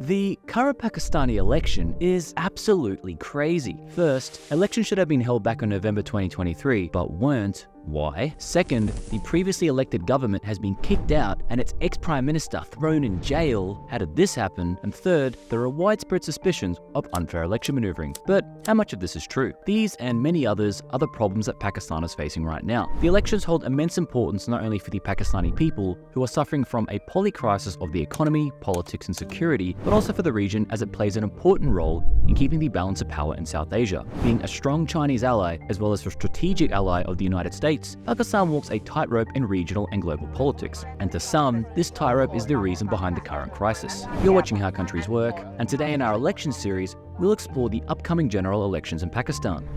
The current Pakistani election is absolutely crazy. First, elections should have been held back in November 2023, but weren't. Why? Second, the previously elected government has been kicked out and its ex-prime minister thrown in jail. How did this happen? And third, there are widespread suspicions of unfair election maneuvering. But how much of this is true? These and many others are the problems that Pakistan is facing right now. The elections hold immense importance not only for the Pakistani people, who are suffering from a polycrisis of the economy, politics and security, but also for the region as it plays an important role in keeping the balance of power in South Asia. Being a strong Chinese ally as well as a strategic ally of the United States, Pakistan walks a tightrope in regional and global politics, and to some, this tightrope is the reason behind the current crisis. You're watching How Countries Work, and today in our election series, we'll explore the upcoming general elections in Pakistan.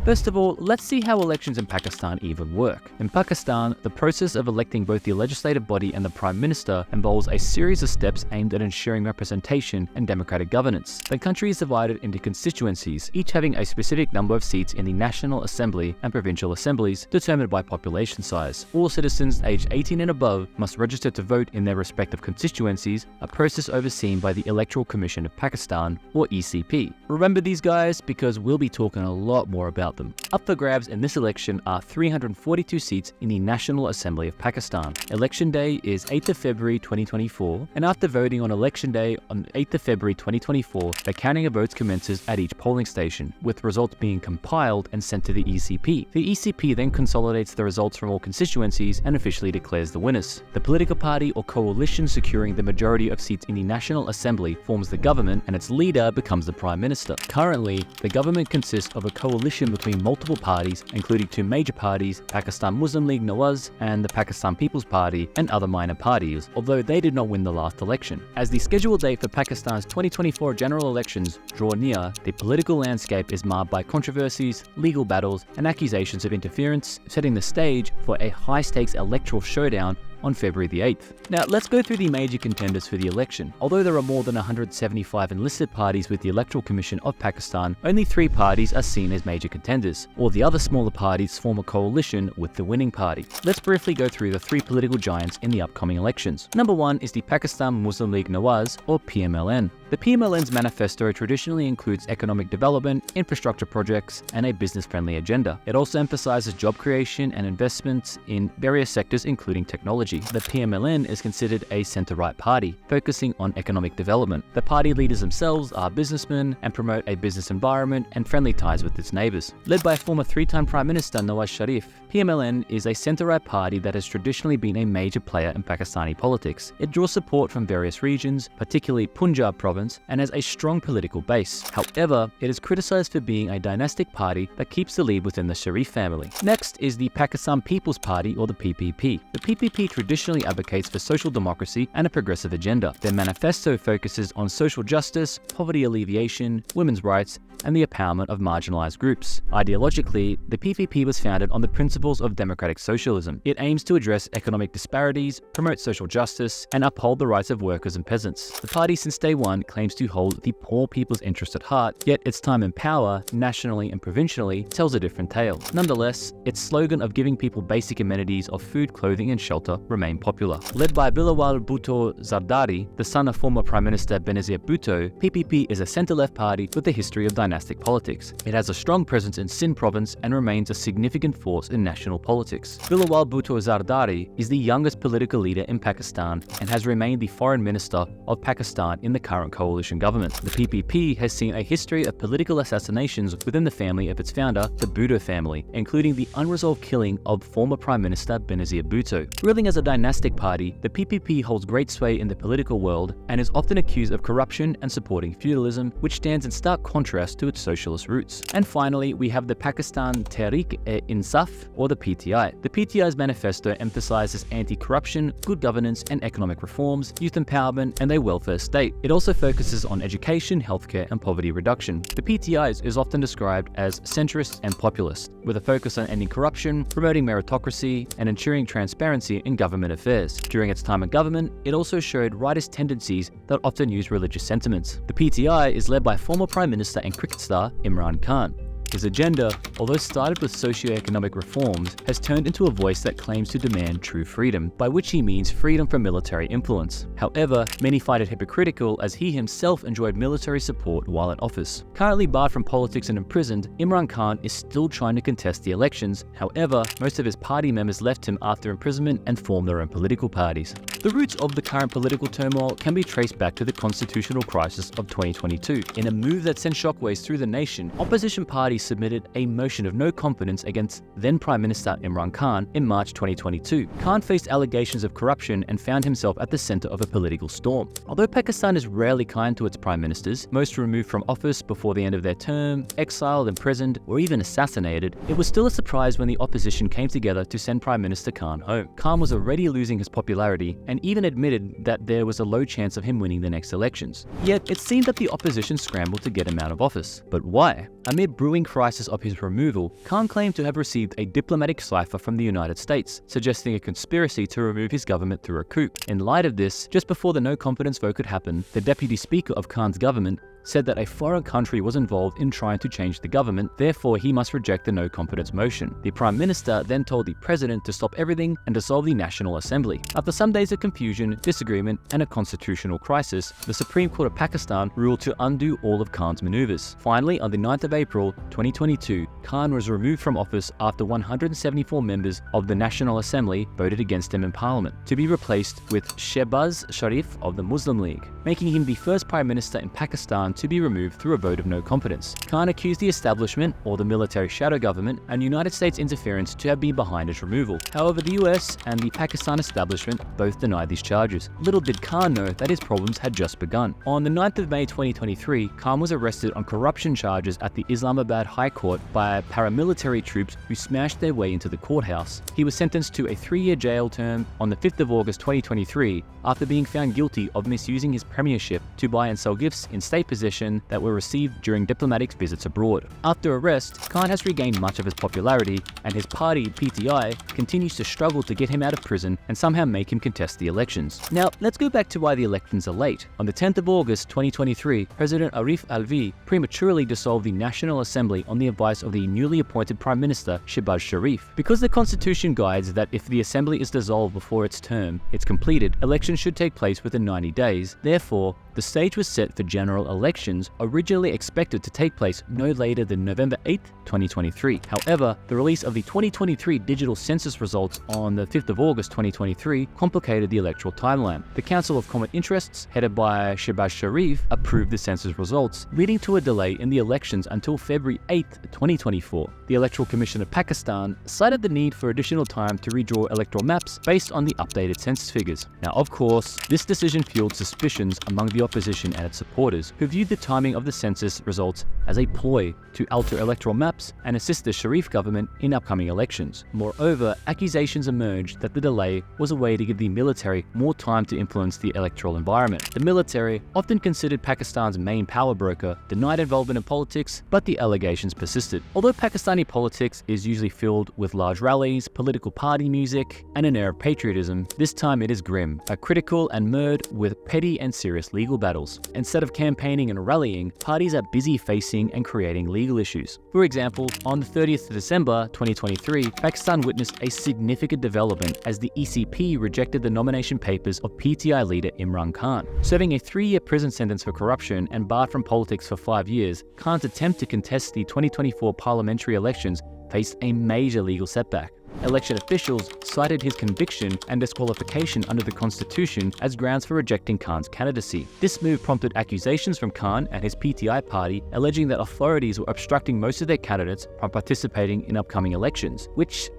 First of all, let's see how elections in Pakistan even work. In Pakistan, the process of electing both the legislative body and the Prime Minister involves a series of steps aimed at ensuring representation and democratic governance. The country is divided into constituencies, each having a specific number of seats in the National Assembly and Provincial Assemblies, determined by population size. All citizens aged 18 and above must register to vote in their respective constituencies, a process overseen by the Electoral Commission of Pakistan, or ECP. Remember these guys, because we'll be talking a lot more about them. Up for grabs in this election are 342 seats in the National Assembly of Pakistan. Election day is 8th of February 2024, and after voting on election day on 8th of February 2024, the counting of votes commences at each polling station, with results being compiled and sent to the ECP. The ECP then consolidates the results from all constituencies and officially declares the winners. The political party or coalition securing the majority of seats in the National Assembly forms the government, and its leader becomes the Prime Minister. Currently, the government consists of a coalition between multiple parties, including two major parties, Pakistan Muslim League Nawaz and the Pakistan People's Party, and other minor parties, although they did not win the last election. As the scheduled date for Pakistan's 2024 general elections draw near, the political landscape is marred by controversies, legal battles, and accusations of interference, setting the stage for a high-stakes electoral showdown on February the 8th. Now, let's go through the major contenders for the election. Although there are more than 175 enlisted parties with the Electoral Commission of Pakistan, only 3 parties are seen as major contenders. All the other smaller parties form a coalition with the winning party. Let's briefly go through the 3 political giants in the upcoming elections. Number 1 is the Pakistan Muslim League Nawaz, or PMLN. The PMLN's manifesto traditionally includes economic development, infrastructure projects, and a business-friendly agenda. It also emphasizes job creation and investments in various sectors, including technology. The PMLN is considered a centre-right party, focusing on economic development. The party leaders themselves are businessmen and promote a business environment and friendly ties with its neighbours. Led by former 3-time Prime Minister Nawaz Sharif, PMLN is a centre-right party that has traditionally been a major player in Pakistani politics. It draws support from various regions, particularly Punjab province, and has a strong political base. However, it is criticised for being a dynastic party that keeps the lead within the Sharif family. Next is the Pakistan People's Party, or the PPP. The PPP traditionally advocates for social democracy and a progressive agenda. Their manifesto focuses on social justice, poverty alleviation, women's rights, and the empowerment of marginalized groups. Ideologically, the PPP was founded on the principles of democratic socialism. It aims to address economic disparities, promote social justice, and uphold the rights of workers and peasants. The party since day one claims to hold the poor people's interest at heart, yet its time in power, nationally and provincially, tells a different tale. Nonetheless, its slogan of giving people basic amenities of food, clothing, and shelter remain popular. Led by Bilawal Bhutto Zardari, the son of former Prime Minister Benazir Bhutto, PPP is a centre-left party with a history of dynastic politics. It has a strong presence in Sindh province and remains a significant force in national politics. Bilawal Bhutto Zardari is the youngest political leader in Pakistan and has remained the foreign minister of Pakistan in the current coalition government. The PPP has seen a history of political assassinations within the family of its founder, the Bhutto family, including the unresolved killing of former Prime Minister Benazir Bhutto. Ruling as a dynastic party, the PPP holds great sway in the political world and is often accused of corruption and supporting feudalism, which stands in stark contrast to its socialist roots. And finally, we have the Pakistan Tehreek-e-Insaf, or the PTI. The PTI's manifesto emphasizes anti-corruption, good governance and economic reforms, youth empowerment, and a welfare state. It also focuses on education, healthcare, and poverty reduction. The PTI is often described as centrist and populist, with a focus on ending corruption, promoting meritocracy, and ensuring transparency in government affairs. During its time in government, it also showed rightist tendencies that often use religious sentiments. The PTI is led by former Prime Minister and cricket star Imran Khan. His agenda, although started with socio-economic reforms, has turned into a voice that claims to demand true freedom, by which he means freedom from military influence. However, many find it hypocritical as he himself enjoyed military support while in office. Currently barred from politics and imprisoned, Imran Khan is still trying to contest the elections. However, most of his party members left him after imprisonment and formed their own political parties. The roots of the current political turmoil can be traced back to the constitutional crisis of 2022. In a move that sent shockwaves through the nation, opposition parties submitted a motion of no confidence against then Prime Minister Imran Khan in March 2022. Khan faced allegations of corruption and found himself at the center of a political storm. Although Pakistan is rarely kind to its prime ministers, most removed from office before the end of their term, exiled, imprisoned, or even assassinated, it was still a surprise when the opposition came together to send Prime Minister Khan home. Khan was already losing his popularity and even admitted that there was a low chance of him winning the next elections. Yet, it seemed that the opposition scrambled to get him out of office. But why? Amid brewing crisis of his removal, Khan claimed to have received a diplomatic cipher from the United States, suggesting a conspiracy to remove his government through a coup. In light of this, just before the no-confidence vote could happen, the deputy speaker of Khan's government said that a foreign country was involved in trying to change the government, therefore he must reject the no-confidence motion. The Prime Minister then told the President to stop everything and dissolve the National Assembly. After some days of confusion, disagreement, and a constitutional crisis, the Supreme Court of Pakistan ruled to undo all of Khan's maneuvers. Finally, on the 9th of April 2022, Khan was removed from office after 174 members of the National Assembly voted against him in Parliament, to be replaced with Shehbaz Sharif of the Muslim League, making him the first Prime Minister in Pakistan to be removed through a vote of no confidence. Khan accused the establishment, or the military shadow government, and United States interference to have been behind his removal. However, the US and the Pakistan establishment both denied these charges. Little did Khan know that his problems had just begun. On the 9th of May 2023, Khan was arrested on corruption charges at the Islamabad High Court by paramilitary troops who smashed their way into the courthouse. He was sentenced to a 3-year jail term on the 5th of August 2023 after being found guilty of misusing his premiership to buy and sell gifts in state possession that were received during diplomatic visits abroad. After arrest, Khan has regained much of his popularity, and his party, PTI, continues to struggle to get him out of prison and somehow make him contest the elections. Now, let's go back to why the elections are late. On the 10th of August 2023, President Arif Alvi prematurely dissolved the National Assembly on the advice of the newly appointed Prime Minister Shehbaz Sharif. Because the Constitution guides that if the Assembly is dissolved before its term is completed, elections should take place within 90 days. Therefore, the stage was set for general elections, originally expected to take place no later than November 8, 2023. However, the release of the 2023 digital census results on the 5th of August 2023 complicated the electoral timeline. The Council of Common Interests, headed by Shehbaz Sharif, approved the census results, leading to a delay in the elections until February 8, 2024. The Electoral Commission of Pakistan cited the need for additional time to redraw electoral maps based on the updated census figures. Now, of course, this decision fueled suspicions among the opposition and its supporters, who viewed the timing of the census results as a ploy to alter electoral maps and assist the Sharif government in upcoming elections. Moreover, accusations emerged that the delay was a way to give the military more time to influence the electoral environment. The military, often considered Pakistan's main power broker, denied involvement in politics, but the allegations persisted. Although Pakistani politics is usually filled with large rallies, political party music, and an air of patriotism, this time it is grim, critical and mired with petty and serious legal battles. Instead of campaigning and rallying, parties are busy facing and creating legal issues. For example, on the 30th of December 2023, Pakistan witnessed a significant development as the ECP rejected the nomination papers of PTI leader Imran Khan. Serving a 3-year prison sentence for corruption and barred from politics for 5 years, Khan's attempt to contest the 2024 parliamentary elections faced a major legal setback. Election officials cited his conviction and disqualification under the Constitution as grounds for rejecting Khan's candidacy. This move prompted accusations from Khan and his PTI party, alleging that authorities were obstructing most of their candidates from participating in upcoming elections, which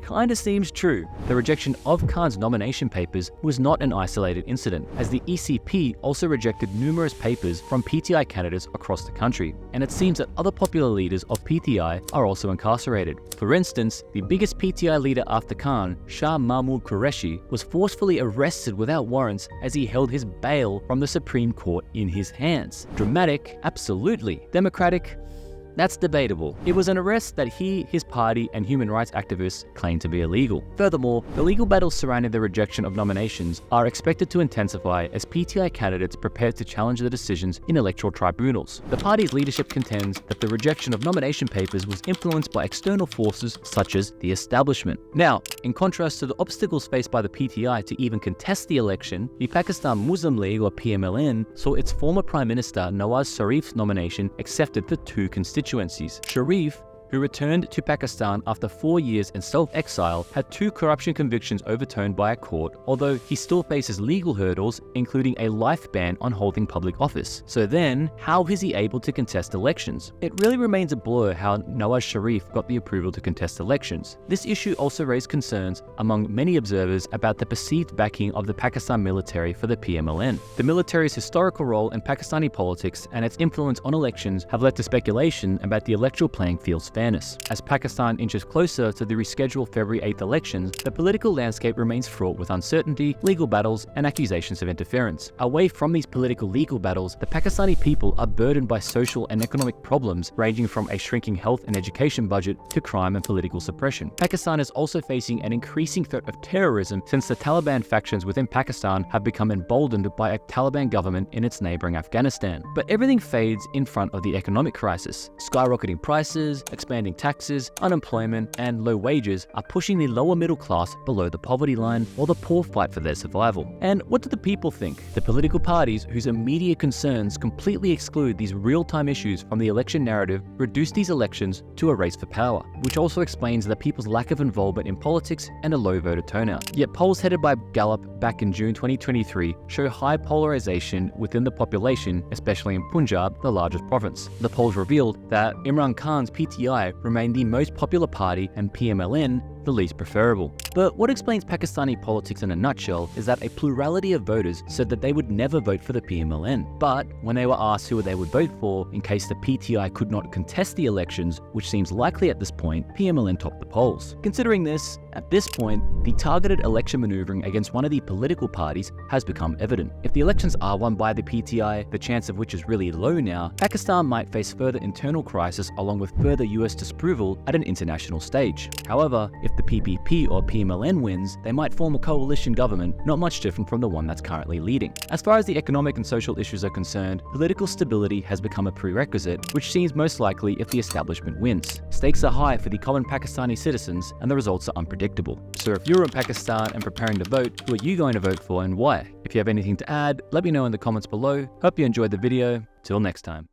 kinda seems true. The rejection of Khan's nomination papers was not an isolated incident, as the ECP also rejected numerous papers from PTI candidates across the country, and it seems that other popular leaders of PTI are also incarcerated. For instance, the biggest PTI leader after Khan, Shah Mahmood Qureshi, was forcefully arrested without warrants as he held his bail from the Supreme Court in his hands. Dramatic? Absolutely. Democratic? That's debatable. It was an arrest that he, his party, and human rights activists claim to be illegal. Furthermore, the legal battles surrounding the rejection of nominations are expected to intensify as PTI candidates prepare to challenge the decisions in electoral tribunals. The party's leadership contends that the rejection of nomination papers was influenced by external forces such as the establishment. Now, in contrast to the obstacles faced by the PTI to even contest the election, the Pakistan Muslim League, or PMLN, saw its former Prime Minister Nawaz Sharif's nomination accepted for 2 constituencies. Sharif, who returned to Pakistan after 4 years in self-exile, had 2 corruption convictions overturned by a court, although he still faces legal hurdles, including a life ban on holding public office. So then, how is he able to contest elections? It really remains a blur how Nawaz Sharif got the approval to contest elections. This issue also raised concerns among many observers about the perceived backing of the Pakistan military for the PMLN. The military's historical role in Pakistani politics and its influence on elections have led to speculation about the electoral playing field's fairness. As Pakistan inches closer to the rescheduled February 8th elections, the political landscape remains fraught with uncertainty, legal battles, and accusations of interference. Away from these political legal battles, the Pakistani people are burdened by social and economic problems ranging from a shrinking health and education budget to crime and political suppression. Pakistan is also facing an increasing threat of terrorism since the Taliban factions within Pakistan have become emboldened by a Taliban government in its neighboring Afghanistan. But everything fades in front of the economic crisis. Skyrocketing prices, expanding taxes, unemployment, and low wages are pushing the lower middle class below the poverty line, while the poor fight for their survival. And what do the people think? The political parties, whose immediate concerns completely exclude these real-time issues from the election narrative, reduce these elections to a race for power, which also explains the people's lack of involvement in politics and a low voter turnout. Yet polls headed by Gallup back in June 2023 show high polarization within the population, especially in Punjab, the largest province. The polls revealed that Imran Khan's PTI remained the most popular party and PMLN the least preferable. But what explains Pakistani politics in a nutshell is that a plurality of voters said that they would never vote for the PMLN. But when they were asked who they would vote for in case the PTI could not contest the elections, which seems likely at this point, PMLN topped the polls. Considering this, at this point, the targeted election maneuvering against one of the political parties has become evident. If the elections are won by the PTI, the chance of which is really low now, Pakistan might face further internal crisis along with further US disapproval at an international stage. However, if the PPP or PMLN wins, they might form a coalition government not much different from the one that's currently leading. As far as the economic and social issues are concerned, political stability has become a prerequisite, which seems most likely if the establishment wins. Stakes are high for the common Pakistani citizens, and the results are unpredictable. So if you're in Pakistan and preparing to vote, who are you going to vote for and why? If you have anything to add, let me know in the comments below. Hope you enjoyed the video. Till next time.